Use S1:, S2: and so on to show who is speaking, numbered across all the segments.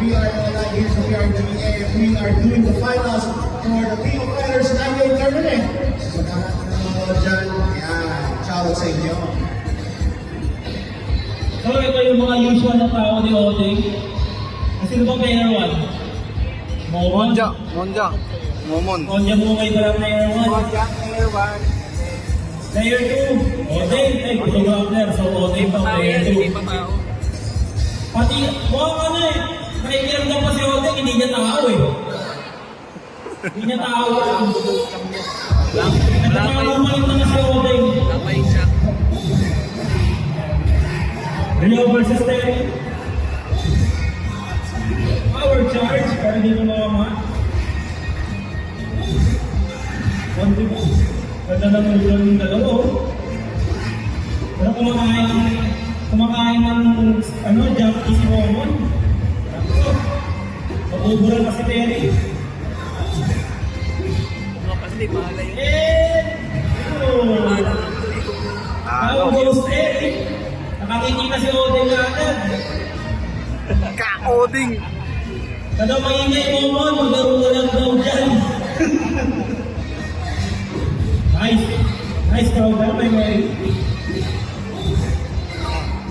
S1: we are live here sa PRWA. We are doing the finals for the King of Fighters 9-day tournament. So, sa lahat ng mga dyan, yan, shoutout sa inyo.
S2: So, ito yung mga usual na tao ni Odeng. Sino ba player 1?
S3: Monja. Momon.
S2: Monja mo kayo pala player 1.
S3: Player 1.
S2: Player 2, Odeng. Ay, photographer. So, Odeng pa player 2. Pati, ano eh. Nakikiramdam pa si Odeng, hindi niya tao eh. Hindi niya tao lang. Nagkakalumalit na si Odeng. Rio versus Terry. Power charge, pero hindi mo makamat. Ganda ng ulan ng dalawa. Pero kumakain ng junkie si Momon. Mabuburan pa si Terry. How goes Terry? Nakakikita si Odeng agad.
S3: Ka-Oding.
S2: Kada maingay Momon, maglaro ka lang daw dyan. Nice crowd na, may Mary.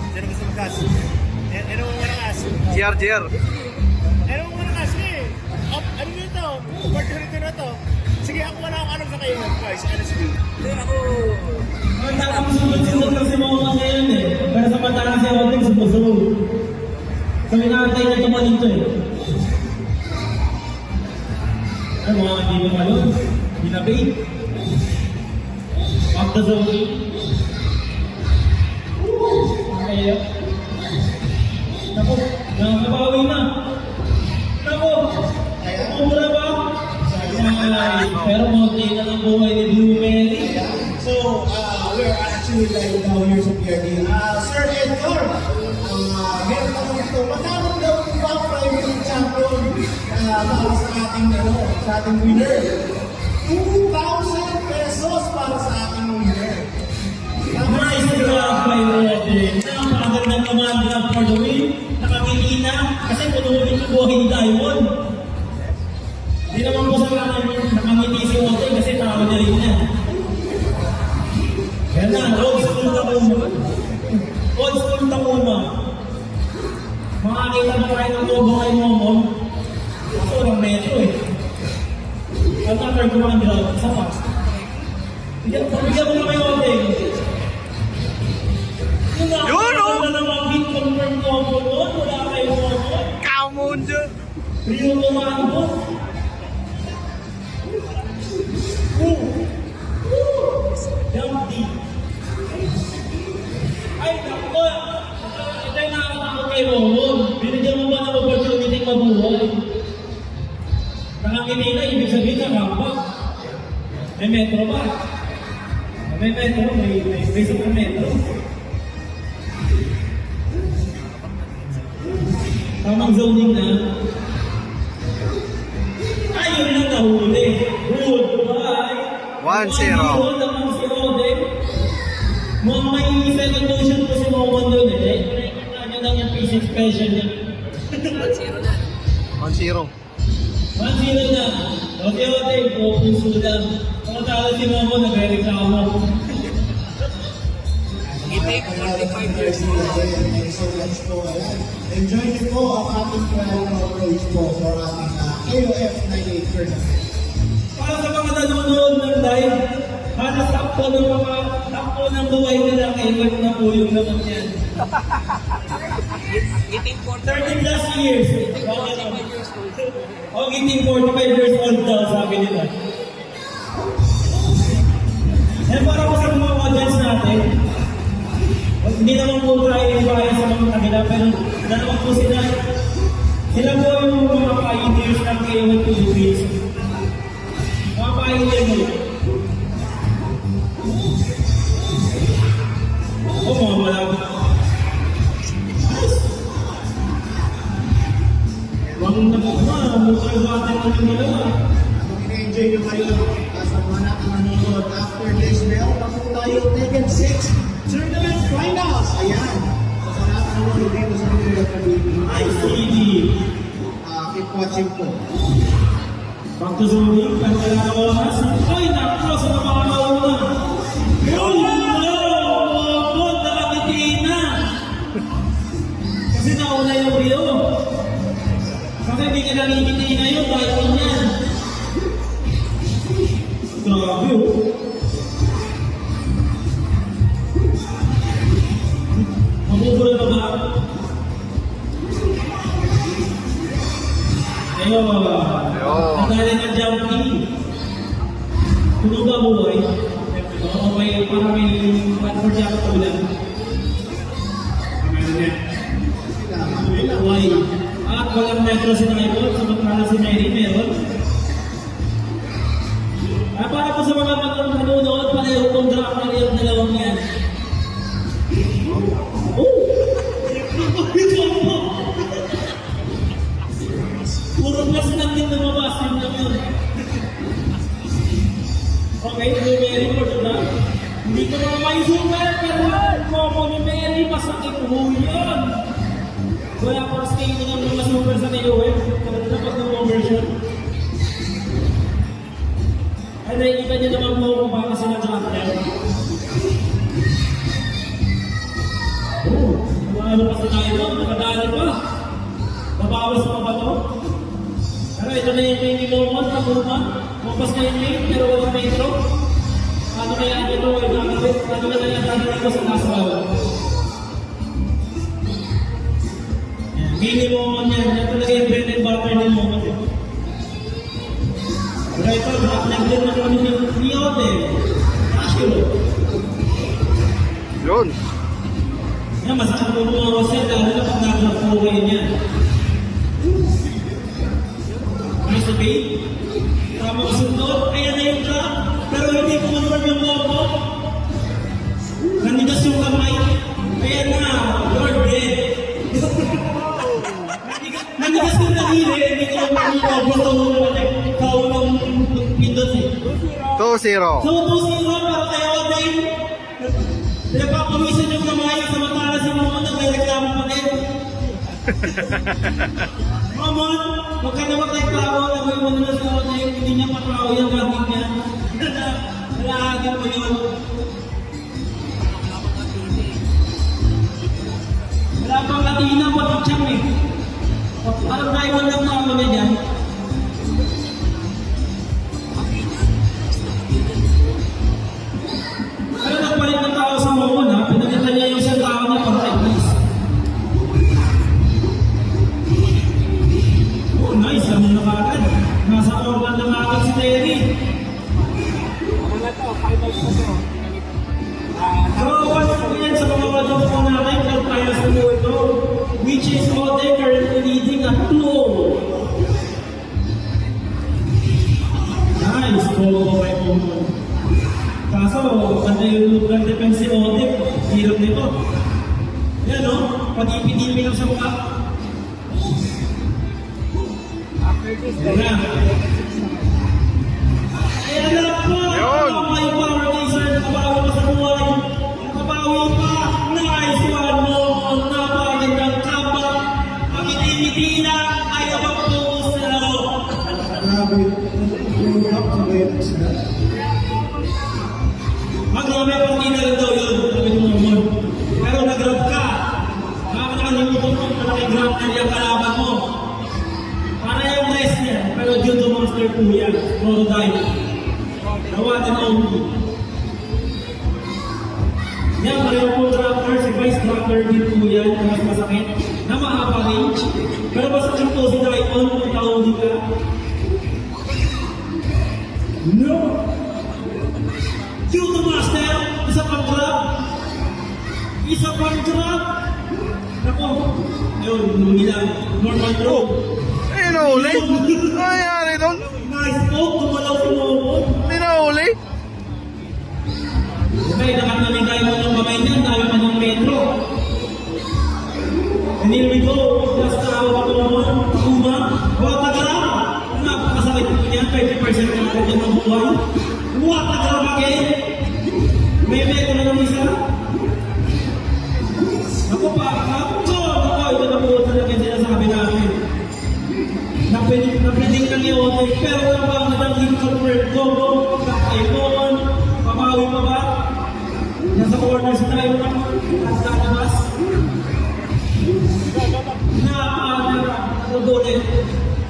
S4: Sino gusto mag-gas? Ano mo mag-gas?
S3: JR.
S4: Ano mo mag-gas eh? Ano nito? Opportunity na to. Sige, ako wala akong alam sa kayo guys. Honestly.
S2: Ang sunod-sunod lang si Momon ngayon eh. Pero sa mata si Odeng, sumusunod. So, inaantay na ito malito eh. Ay, mga hindi mo malun. Hindi na bait. Up the zone. Okay. Naku, nakabawi na. Naku, umura ba? Pero monte na ng buhay ni Blueberry.
S1: So, we're actually live now here sa PRD. Sir Edgar, meron ako ito. Magkano daw yung top 5 champion para sa ating winner? 2,000 pesos para sa ating winner.
S2: Nice grab by Roderick. Napakagandang naman grab for the win. Nakakikita kasi punuhin yung buhay ni Diamond. Hindi naman po sa namin nakangiti si Roderick kasi tao na rin niya. Kaya na, old school Takuma. Old school Takuma. Makakita na tayo ng logo kay Momon. Ako lang metro eh. Ang number 1 grab, isa pa. Bigyan mo na kayo Odeng.
S3: Yun, oh!
S2: Wala namang hit confirm combo doon. Wala kayo Momon.
S3: Ka-Monja.
S2: Rio Tomando. Jumpy. Ay, naku. Ito yung nakakatakot kay Momon. Binigyan mo ba ng opportunity mabuhay? Nakakiti na, ibig sabihin nakakapag. May metro ba? May metro, may basic na metro. Tamang zoning na. Ayun lang nahuli. Goodbye.
S3: 1-0.
S2: Ayun naman si Odeng. May second motion po si Momon doon eh. Nakikita niya lang yung PC special niya.
S3: 1-0.
S2: 1-0 na. Okay, puso lang. Pagkatalo si Momon, nagre-reklamo.
S1: Enjoy niyo po ang ating coverage po for ating KOF 98 tournament.
S2: Para sa mga nanonood ng live, halos takpo ng buhay nila KOF na po yung naman yan. 30 plus years. O, getting 45 years old daw, sabi nila. Eh, para po sa mga audience natin, hindi naman po tayo yung bahay sa mga kanila, pero dalawa po sila. Sila po yung mga pioneers ng KOF Philippines. Mga pioneers. O, mga malapit. Wag na po ba, mukha natin ang dalawa.
S1: Enjoy nyo kayo sa mga nanonood after this bell. Tapos tayo, Tekken 6 Tournament Finals. Ayan. Sa lahat ng mga dito sa mga
S2: ICD.
S1: Keep watching po.
S2: Back to zoning, pero wala na oras. Ay, nakakos sa mga nauna. Yun! Wabot, nakangiti na! Kasi nauna yung Rio. Kasi hindi ka nakangiti ngayon, dahil ko niyan. Grabe, oh. Mabubura na ba? Ayun, ang dali ng jumping. Puno ba buhay? Oo, may parang may platform siya ako ulan. Buhay. At walang metro si Michael, samantala si Mary meron. Para po sa mga manunood, pareho kong drop na yung dalawang yan. Oh! Ito po! Puro plus lang din lumabas, yun lang yun. Okay, Mary for the drop. Hindi ko naman may super, pero momo ni Mary, masakit po yun. Wala pang stay mo ng mga super sa Niloe. Dapat ng version. Ay, nakikita niyo naman po kung baka sila dropper. Ano pa sa tayo doon? Nakadali pa. Nabawas pa ba ito? Pero ito na yung may Momon, Takuma. Kumpas na yung main, pero walang metro. Ano kaya ito? Ano na kaya gagawin ko sa Nasraw? Mini Momon yan. Yan talaga yung bread and butter ni Momon. Pero ito, nag-leg na kami ng Niote. Ashiro.
S3: Yun.
S2: Yan, masakit po mga Rosel, lalo na pag nag-drop po kayo niya. May sabihin, tama ko sundot, ayan na yung drop, pero hindi pumunod yung momo. Nanigas yung kamay, ayan na, you're dead. Nanigas yung nahili, hindi ko naman gusto mo naman kaunang pindot eh.
S3: 2-0.
S2: So, 2-0, pero tayo din. Pinagpapawisan yung kamay, samantala si Momon nagreklamo pa din. Momon, huwag ka na magreklamo, nagawin mo na sa na yung hindi niya patraw yung rating niya. Nalahagin mo yun. Wala pang Latina, pati Chang eh. Parang Diamond lang na ako na dyan. Pero nagpalit ng tao sa Momon ha, pinagkita niya yung isang tao niya para kay Chris. Oh nice, ano na kagad. Nasa organ ng akin si Terry.
S4: Ano na to? 5 hours na to.
S2: So, what's po yan sa mga wadong po natin, kung kaya sa mo ito, which is Ode currently leading at 2-0. Nice, go by Momon. Kaso, kanta yung lugar defense si Ode, hirap nito. Yan o, pag-ipidipi lang sa mukha.
S4: After this,
S2: Yan na. Ayan na po!
S3: Yun.
S2: Nakapay power laser, nakabawi pa sa buhay. Nakabawi pa! Nice one mo! Napagandang kapa! Pag-itimiti na ay napapos na ako.
S1: Grabe. Yung drop sa bayan sila.
S2: Mag-rame pang na rin daw yun, sabi ni Momon. Pero nag-grab ka. Nakakalimutan mo na nag-grab na yung kalaban mo. Para yung rest niya, pero due to monster po yan. Prototype. Nawatin na ulo. Yan, pareho po dropper, si Vice Dropper din po yan, mas masakit. Na mahaba range. Pero masakit po si Diamond kung taon ka. No! Due to master, isa pang drop. Isa pang drop. Ako, ayun, lumilang. Normal throw.
S3: Eh, nahuli? Ano nangyari doon?
S2: Nice poke, tumalaw si Momon.
S3: Hindi nahuli?
S2: Okay, naman namin tayo mo ng kamay niyan, tayo pa ng metro. And here we go, just tawa pa Momon, Takuma, Watagram. Napakasakit po niya, 50% na po niya ng buhay. Watagram again. May metro na ng isa. Ako pa, ako, ito na po talaga sinasabi namin.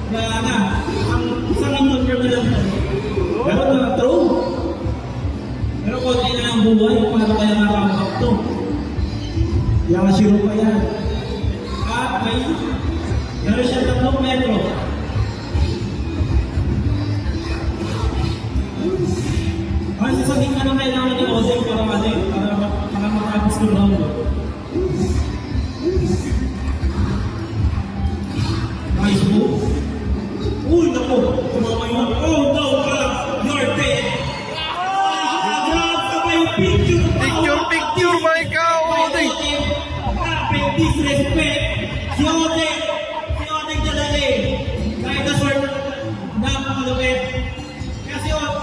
S2: Wala na. Ang isang encounter na lang to. Pero true. Pero konti na ang buhay, paano kaya nakakap to? Yashiro pa yan. At may meron siya 3 metro. Ang sasabing ano kailangan ni Ozzy para makapos ng round. Nice move. Uy, naku! Tumama yun. Oh, no, God! You're dead! Grab ka ba yung picture?
S3: Picture ba ikaw, Oding?
S2: Grabe, disrespect! Si Oding Jalali! Dinosaur, napakalupit!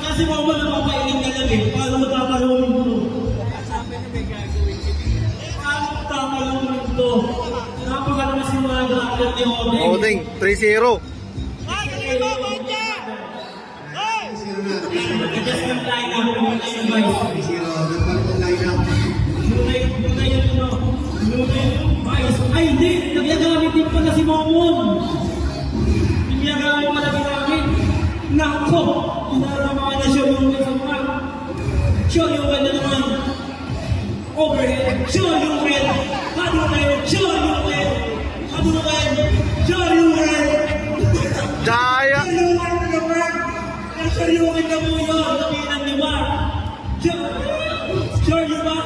S2: Kasi mo napapailing na lang eh. Paano mo tatalungin mo? Paano mo tatalungin ito? Napakalamas yung mga gagawin ni Oding.
S3: Oding, 3-0.
S2: Adjust ng line-up, yung advice. Ay, hindi! Nagyagamit din pala si Momon! Nagyagamit pala ginamit! Nako! Inaramahan na siya yung sa mukha! Show you well na naman! Overhead! Show you well! Hadouken! Show you well! Hadouken! Show you well!
S3: Daya!
S2: Show you well na naman! Show you well na mo yun! Nabinan ni Mark! Show you ba?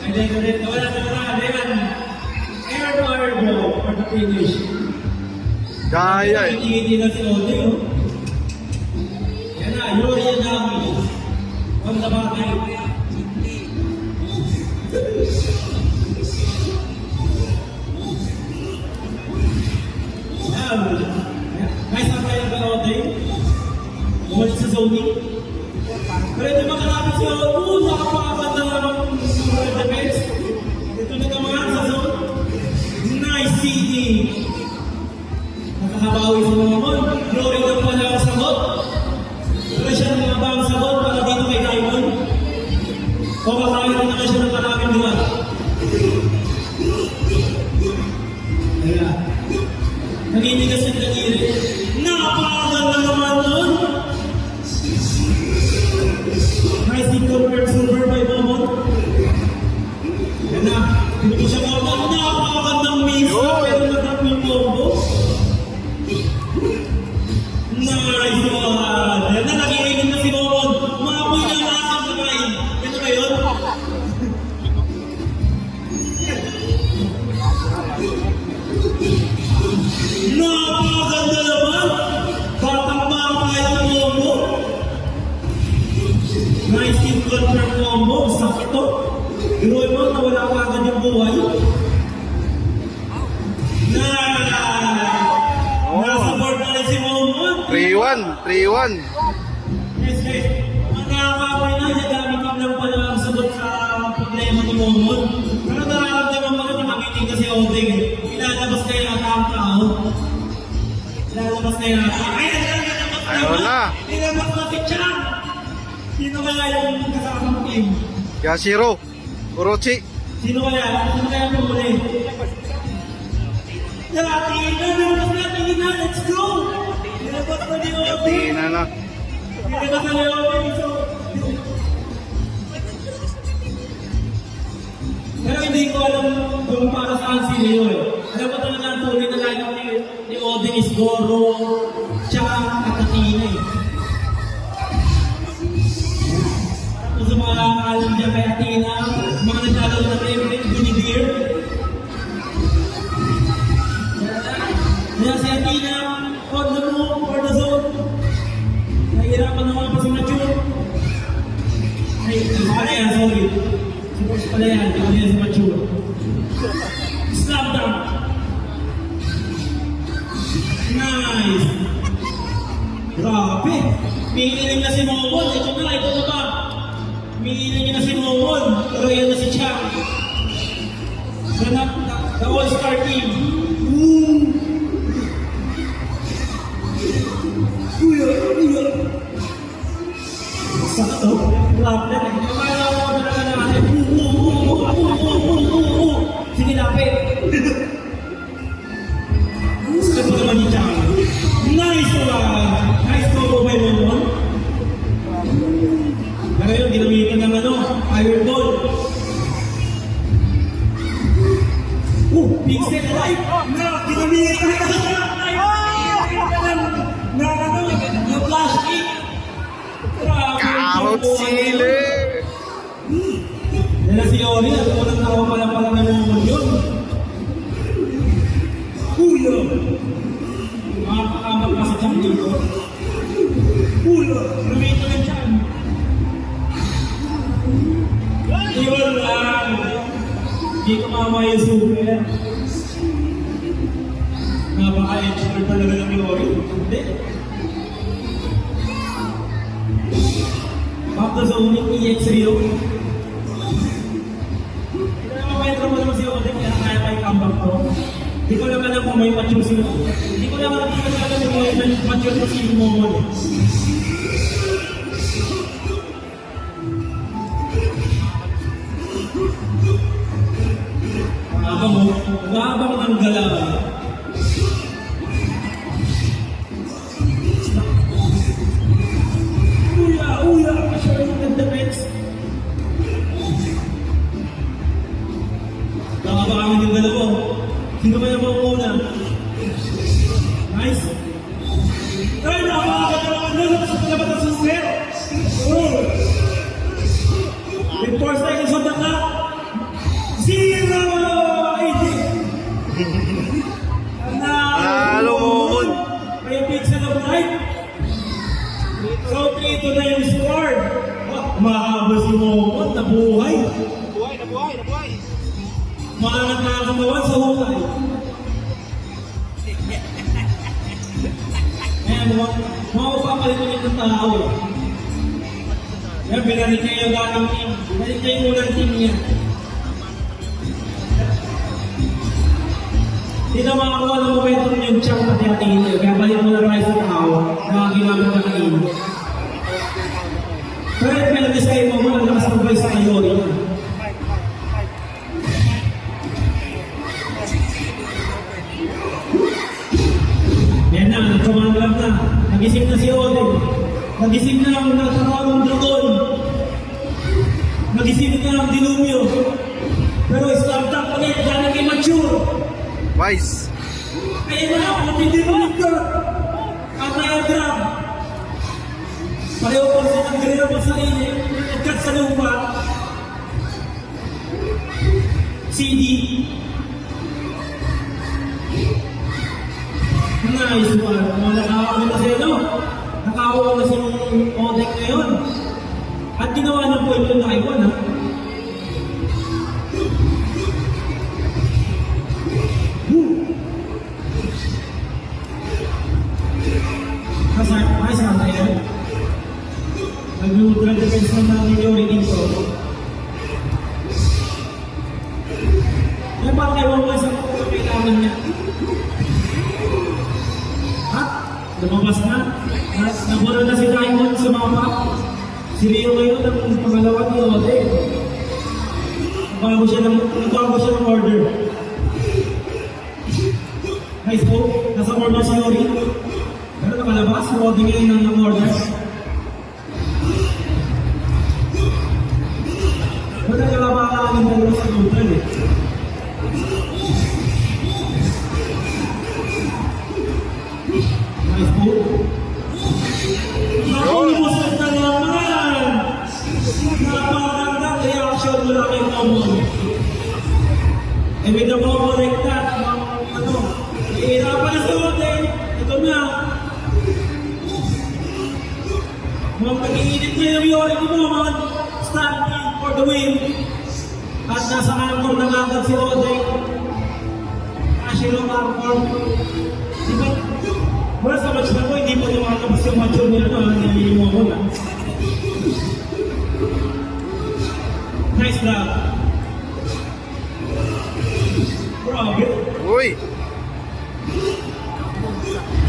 S2: Hindi. Wala. Ayan. Airborne for the finish.
S3: Daya eh.
S2: Hindi na si Ode, oh. Yan na, Yuri Yagami. On the back. Nice ang kaya ka, Ode. Bumalik sa zoning. Pero ito makalapit si Ode. Nakapakabanda naman yung defense. Ito na naman sa zone. Nice CD. Nakakabawi sa mga mon. Glory na pala ang sagot. Pero siya na mga bang sagot para dito kay Diamond. O kakain na naman siya ng maraming lugar. Kaya, naninigas ng daliri. Napakaganda naman nun. Nice deep convert silver by Momon. Yan na, hindi siya Momon. Napakagandang miss. Pero natap yung combo. Nice one! Yan na, nakikinig na si Momon. Umapoy na ang asang kamay. Ito ba yun? Napakaganda naman! Batang-bata yung combo. Nice team control combo. Sakit to. Iroy mo, nawala pa agad yung buhay. Nasa board na rin si Momon.
S3: 3-1.
S2: Yes, guys. Ang nakakaway na, gagamitin lang pala ang sagot sa problema ni Momon. Pero nararamdaman mo na nakakinig kasi Oding. Ilalabas na yung ang tao. Ilalabas na yung ay, ilalabas na
S3: Ayaw na.
S2: Ilalabas na si Chan. Sino kaya yung kasama ng team?
S3: Yashiro. Orochi.
S2: Sino kaya ang pumuli? Nilabas natin na, let's go! Nilabas na ni Oding.
S3: Tina na.
S2: Nilabas na ni Oding. Pero hindi ko alam kung para saan sila yun. Alam ko talaga ang tuloy na lineup ni Oding is Goro, Chang, at Athena eh. Kung sa mga alam niya kay Athena, mga naglalaro na rin, Guinevere. Kaya si Athena, on the move, for the zone. Nahihirapan naman pa si Mature. Ay, yan, sorry. Suppose pala yan, hindi yan si Mature. Slam dunk. Nice. Grabe. Miiling na si Momon. Ito na ba? Miiling na si Momon. Pero yan na si Chang. The all-star team. Sakto. Lapit. Kaya ako talaga natin. Sige, lapit. Sakto naman ni Chang. dito ng fireball. Pixel light! Na, ginamitan ka na yung flash kick.
S3: Carrot sili!
S2: Yan si Ori, at unang tawa pala naman yun. Uyo! Makakakamag pa sa tiyan dito. Uyo! Lumito ng tiyan. Iwan lang! Hindi ko mamaya yung super. Napaka-expert talaga ng Ori. Hindi. Back to zoning, EX-Rio. Ito mo naman si Ode, kaya kaya pa yung comeback ko. Hindi ko naman alam kung may mature sila. Hindi ko naman alam kung may mature pa si Momon. Habang ang galaw. Uya, siya yung nag-defense. Nakabakawin yung dalawa. Sino ba yung mauna? Nice. Ay, nakabakawin yung dalawa. Sa palabat ang suspero. With 4 seconds on the clock. 0!
S3: Halo, Momon.
S2: May pixel of light. So, 3-2 na yung score. Mahaba si Momon. Nabuhay.
S4: Nabuhay.
S2: Maangat na kamawan sa hukay. Ayan, maupapalit ulit ng tao. Yan, binalik niya yung dating team. Binalik niya yung unang team niya. Hindi na makakuha ng momentum yung chunk pati ang tingin niya. Kaya balik mo na rin sa tao na ginamit na kain. Pero yung penalties kayo mo, ang nakasabay sa kayo. Yan na, kumangalap na. Nagising na si Ode. Nagising na ang nagkakaroon ng dragon. Nagising na ang dilumyo. Pero stop top ulit, dahil kay mature.
S3: Wise.
S2: Kaya na, matindi mo nito. At nag-drop. Pareho po sa nag-grab ang sarili. Nagkat sa lupa. CD. Nice one. Nakakawa na si Nakawa na si Odek ngayon. At ginawa na po ito na Iwan, ha? Masaya na yan. Nag-neutral defense na ng Yori dito. May bakit mo sa kailangan niya. At lumabas na. Nabura na si Diamond sa mapa. Si Rio ngayon ang pangalawa ni Ode. Nagbago siya ng order. Nice po. Nasa order si Yori. Pero nakalabas, Ode ngayon ng order. Pero nagkalabakan ang dalawa sa neutral eh. Nice po. Nakulimusan na naman! Napakagandang reaction mula kay Momon. With the Momon like that, ihirapan na sa hotel. Ito na. Mukhang nag-iinit na yung Yori ni Momon. Standing for the win. At nasa angkor na agad si Ode. Ashiro angkor. Diba? Mula sa match na po, hindi po lumakabas yung mature niya ni Momon. Nice grab. Grabe.
S3: Uy!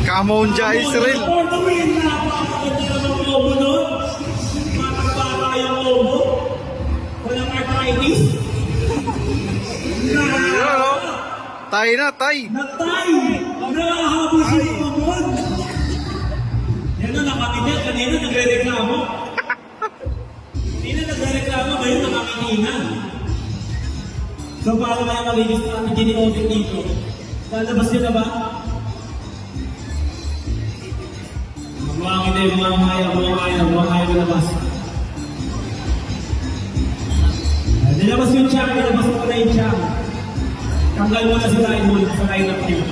S3: Come on, Israel!
S2: For the win, napakaganda naman ang Momo nun. Makakabata yung Momo. Walang arthritis.
S3: Yan, oh. Tay na, tay!
S2: Natay! Nakahabol si Momon. Yan na, nakatitin. Kanina nagre-reklamo. Kanina nagre-reklamo. pinangalingan. So, paano kaya magiging strategy ni Oden dito? Lalabas nila ba? Mga kaya lalabas. Nilabas yung Chang, nilabas mo na yung Chang. Tanggal mo na si Raymond sa line-up niya.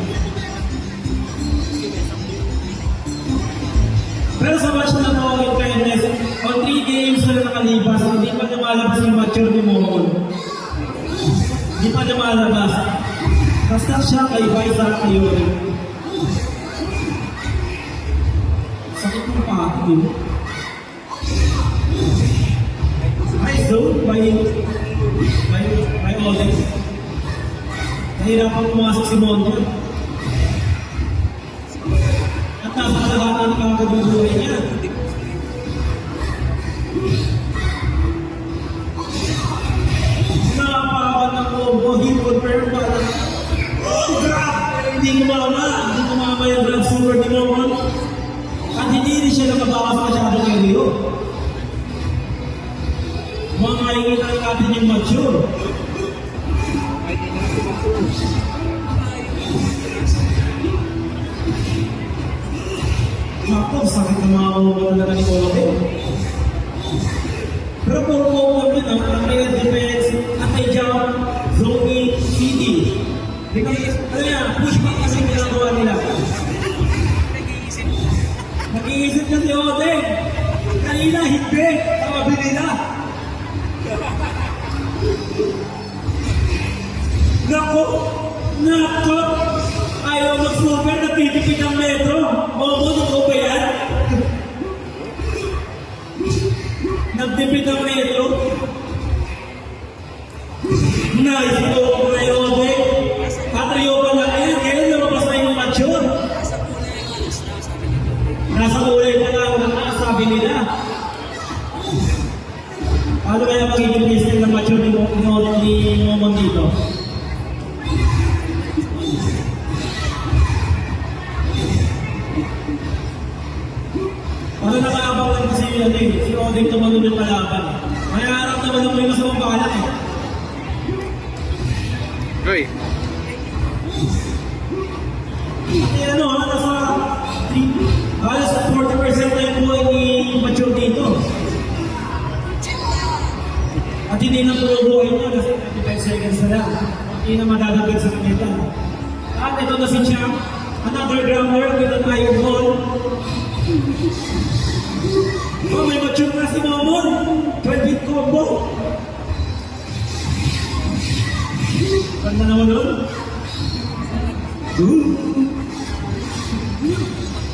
S2: Pero sa match na to, in fairness, on 3 games na nakalibas, hindi pa lumalabas yung mature ni Mohon. Hindi pa lumalabas. Basta siya kay Baisa kayo. Sakit mo pa ako din. Nice zone by Oden. Nahirapan pumasok si Mondo. At nasa kalahatan ng kakagubuhay niya. Nakapakan ng combo, hit confirm pa lang. Oh, grabe! Hindi kumama yung grand super ni Mohon. At hindi rin siya nakabakas masyado ng Rio. Mga makikita natin yung mature. Ako, sakit ng mga kumabala na ni Oden. Pero puro kumabala din ang player defense, anti-jump, zone city. Because, ano yan, pushback kasi ginagawa nila. Nag-iisip na si Oden. Kanina, hindi. Sabi nila. Nako! Ayaw mag-super, nagtitipid ang metro. Mabunod ko ba yan? Nagtipid ang metro. Nice po ko na yung Oden. Patriyo pa lang yan. Kailan lumabas na yung mature? Nasa kulay pa lang sabi nila. Paano kaya magiging business ng mature ni Momon dito? Paano nakaabang lang kasi si Oden tumalun yung kalaban. Kaya harap naman yung may masamang balak eh.
S3: Uy,
S2: At ano, halos 40% na yung buhay ni mature dito. At hindi na tuloy buhay niya kasi 35 seconds na lang. Hindi na madadagdag sa kanila. At ito na si Chang, another grounder with an iron ball. Oh, may mature na si Momon. 12-hit combo. Ganda naman nun.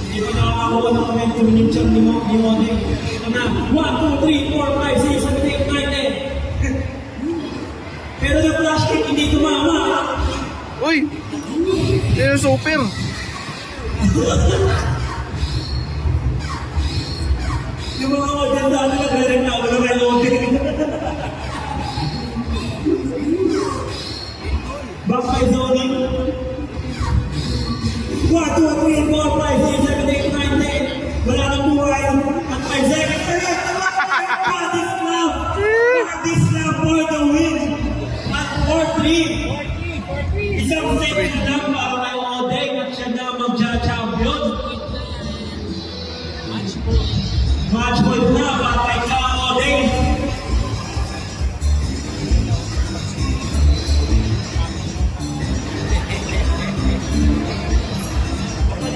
S2: Hindi pa nakakakuha ng momentum yung Chang ni Moden. Ito na. 1, 2, 3, 4, 5, 6, 7, 8, 9, 10. Pero na flash kick, hindi tumama.
S3: uy! Sino super?
S2: Yung mga maganda na nagre-reklamo na may Oden. Back by zoning. 1, 2, 3, 4, 5, 6, 7, 8, 9, 10. Wala nang buhay. At 5 seconds. Body slam. Body slam for the win. At 4-3. Isang second lang para kay Oden at siya na magja-champion. Match point na para kay Oden.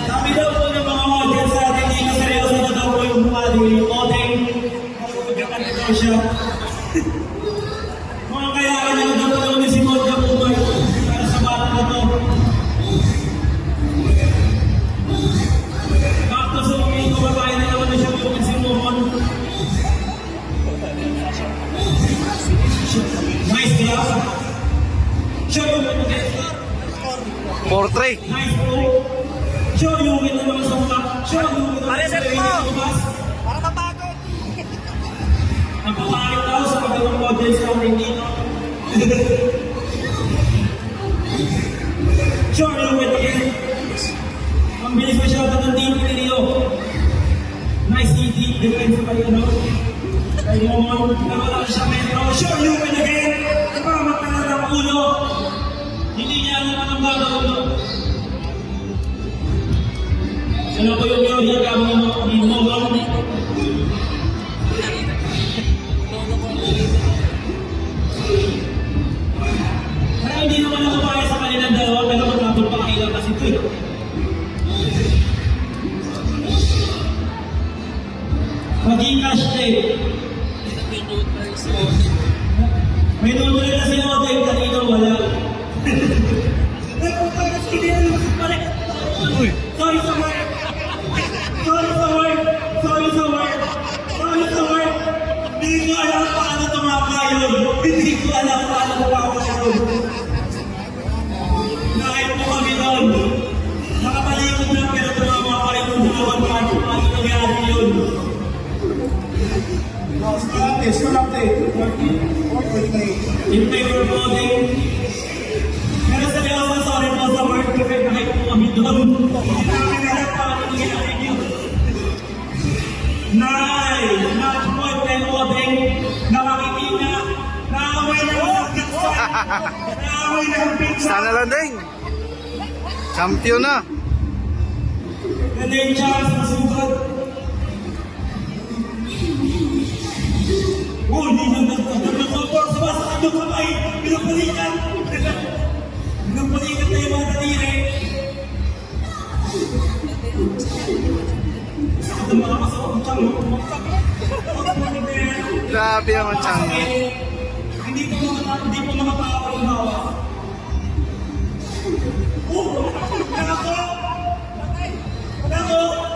S2: Sabi daw po ng mga audience sa atin, hindi na seryoso na daw po yung bumali yung Oden. Magkakanta daw siya. Mga kailangan na daw daw ni Simon Kapumay para sa bata na to. Back to Zooming, kumabayan na naman na siya yung si Mohon. Nice grab. Show you win again.
S3: 4-3.
S2: Nice bro. Show you win naman sa mga. Show you win naman sa mga.
S4: Para mapagod.
S2: Ang pangakit daw sa pagkakang audience natin dito. Sure, you win again. Ang bilis masyado ng team ni Rio. Nice deep defense pa yun, no? Kaya mo, nawala siya metro. Sure, you win again. May nunulit na si Oday, kanina wala.
S3: Uy,
S2: Sorry sa word. Sorry sa word. Sorry sa word. Sorry sa word. Hindi ko alam paano tumama yun. Hindi ko alam paano tumama yun. Nakit mo kami doon. Nakapalikod lang pero tumama pa rin kung bukawan paano nangyari yun.
S1: Score update. 4-3.
S2: In favor po din. Pero seryoso, sorry po sa word kasi nakit mo kami doon. Hindi namin alam paano nangyari yun. Match point kay Odeng, nakakikita, naaway na ang pizza, naaway na ang pizza.
S3: sana lang din. Champion na.
S2: And then Charles masugod. Oh, hindi na nagkakapor sa basta yung kamay, pinapalikan. Pinapalikan na yung mga daliri. Sa mga masawag siyang mamaksak.
S3: Grabe naman Chang.
S2: Hindi po mga tao ang hawa. Oh! Nako!